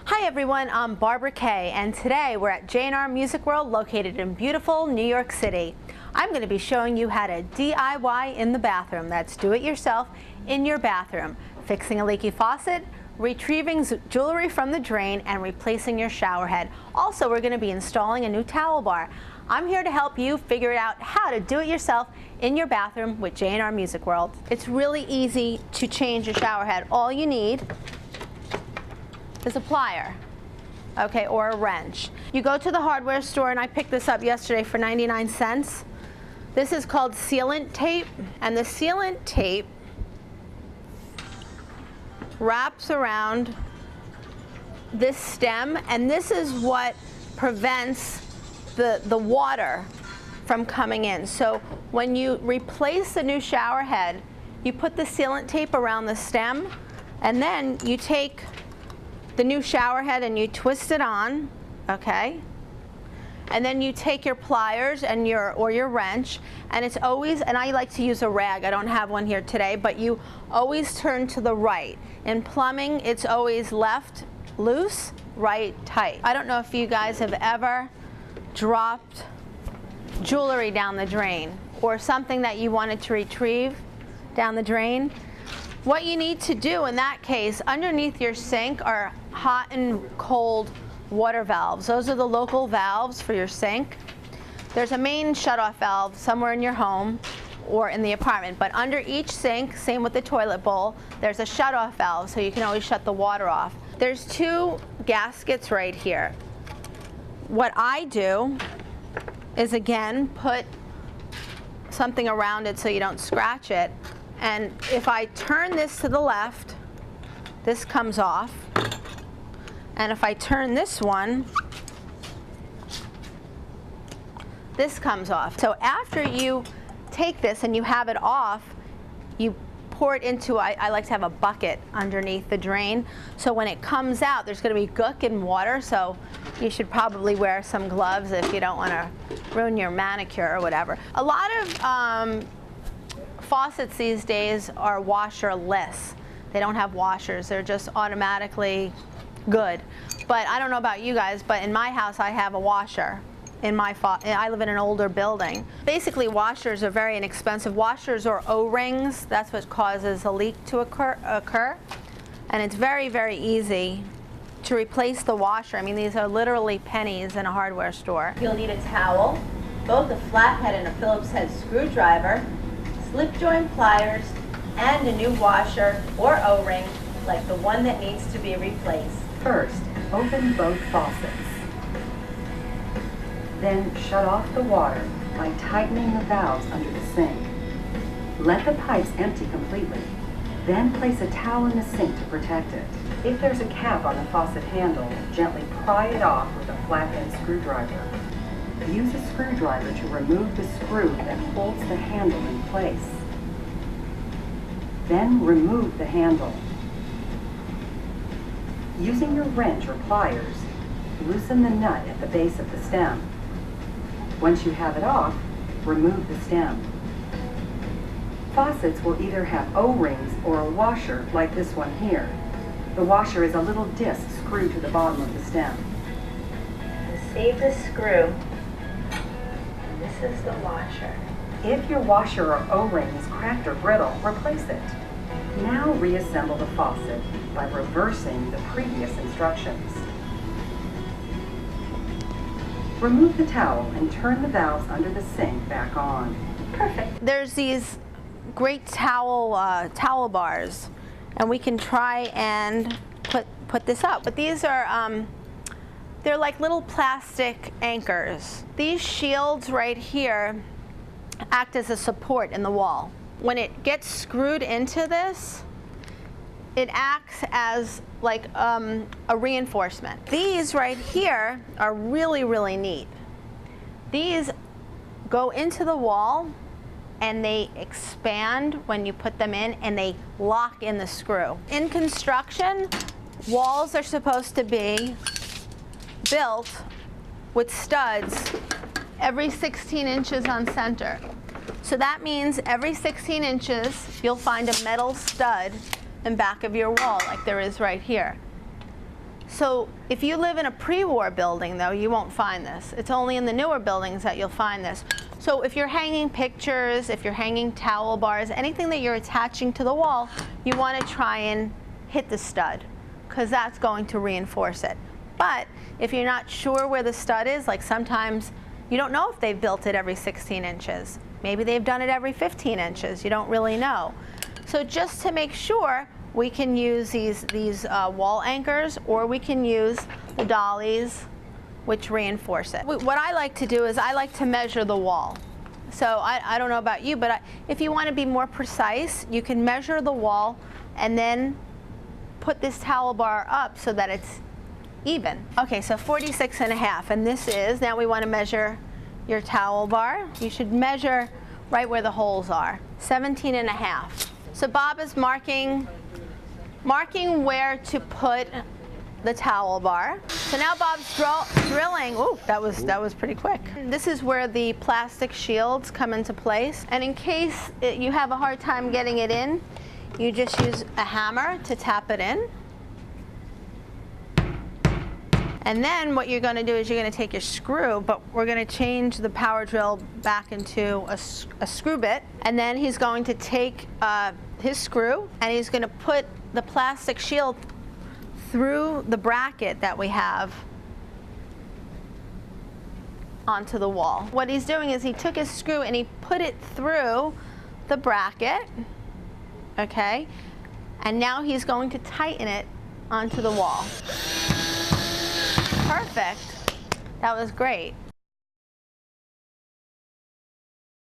Hi everyone, I'm Barabara K, and today we're at J&R Music World located in beautiful New York City. I'm going to be showing you how to DIY in the bathroom. That's do it yourself in your bathroom. Fixing a leaky faucet, retrieving jewelry from the drain, and replacing your shower head. Also, we're going to be installing a new towel bar. I'm here to help you figure out how to do it yourself in your bathroom with J&R Music World. It's really easy to change a shower head. All you need is a plier, okay, or a wrench. You go to the hardware store, and I picked this up yesterday for 99 cents. This is called sealant tape, and the sealant tape wraps around this stem, and this is what prevents the water from coming in. So when you replace the new shower head, you put the sealant tape around the stem, and then you take the new shower head and you twist it on, okay? And then you take your pliers and your wrench, and it's always, and I like to use a rag, I don't have one here today, but you always turn to the right. In plumbing, it's always left loose, right tight. I don't know if you guys have ever dropped jewelry down the drain or something that you wanted to retrieve down the drain. What you need to do in that case, underneath your sink are hot and cold water valves. Those are the local valves for your sink. There's a main shutoff valve somewhere in your home or in the apartment, but under each sink, same with the toilet bowl, there's a shutoff valve so you can always shut the water off. There's two gaskets right here. What I do is, again, put something around it so you don't scratch it. And if I turn this to the left, this comes off. And if I turn this one, this comes off. So after you take this and you have it off, you pour it into, I like to have a bucket underneath the drain. So when it comes out, there's going to be gook and water, so you should probably wear some gloves if you don't want to ruin your manicure or whatever. A lot of faucets these days are washerless. They don't have washers. They're just automatically good. But I don't know about you guys, but in my house I have a washer. I live in an older building. Basically, washers are very inexpensive. Washers or O-rings, that's what causes a leak to occur. And it's very, very easy to replace the washer. I mean, these are literally pennies in a hardware store. You'll need a towel, both a flathead and a Phillips head screwdriver, slip joint pliers, and a new washer or O-ring like the one that needs to be replaced. First, open both faucets. Then shut off the water by tightening the valves under the sink. Let the pipes empty completely. Then place a towel in the sink to protect it. If there's a cap on the faucet handle, gently pry it off with a flathead screwdriver. Use a screwdriver to remove the screw that holds the handle in place. Then remove the handle. Using your wrench or pliers, loosen the nut at the base of the stem. Once you have it off, remove the stem. Faucets will either have O-rings or a washer like this one here. The washer is a little disc screwed to the bottom of the stem. Save the screw. This is the washer. If your washer or O-ring is cracked or brittle, replace it. Now reassemble the faucet by reversing the previous instructions. Remove the towel and turn the valves under the sink back on. Perfect. There's these great towel bars, and we can try and put this up. But these are they're like little plastic anchors. These shields right here act as a support in the wall. When it gets screwed into this, it acts as like a reinforcement. These right here are really, really neat. These go into the wall and they expand when you put them in, and they lock in the screw. In construction, walls are supposed to be built with studs every 16 inches on center. So that means every 16 inches you'll find a metal stud in back of your wall like there is right here. So if you live in a pre-war building, though, you won't find this. It's only in the newer buildings that you'll find this. So if you're hanging pictures, if you're hanging towel bars, anything that you're attaching to the wall, you want to try and hit the stud, because that's going to reinforce it. But if you're not sure where the stud is, like sometimes you don't know if they've built it every 16 inches. Maybe they've done it every 15 inches. You don't really know. So just to make sure, we can use these wall anchors, or we can use the dollies, which reinforce it. What I like to do is I like to measure the wall. So I don't know about you, but if you want to be more precise, you can measure the wall and then put this towel bar up so that it's even. Okay, so 46.5, and this is, now we want to measure your towel bar. You should measure right where the holes are, 17.5. So Bob is marking where to put the towel bar. So now Bob's drilling. Ooh, that was pretty quick. This is where the plastic shields come into place. And in case you have a hard time getting it in, you just use a hammer to tap it in. And then what you're going to do is you're going to take your screw, but we're going to change the power drill back into a screw bit. And then he's going to take his screw and he's going to put the plastic shield through the bracket that we have onto the wall. What he's doing is he took his screw and he put it through the bracket, okay? And now he's going to tighten it onto the wall. Perfect. That was great.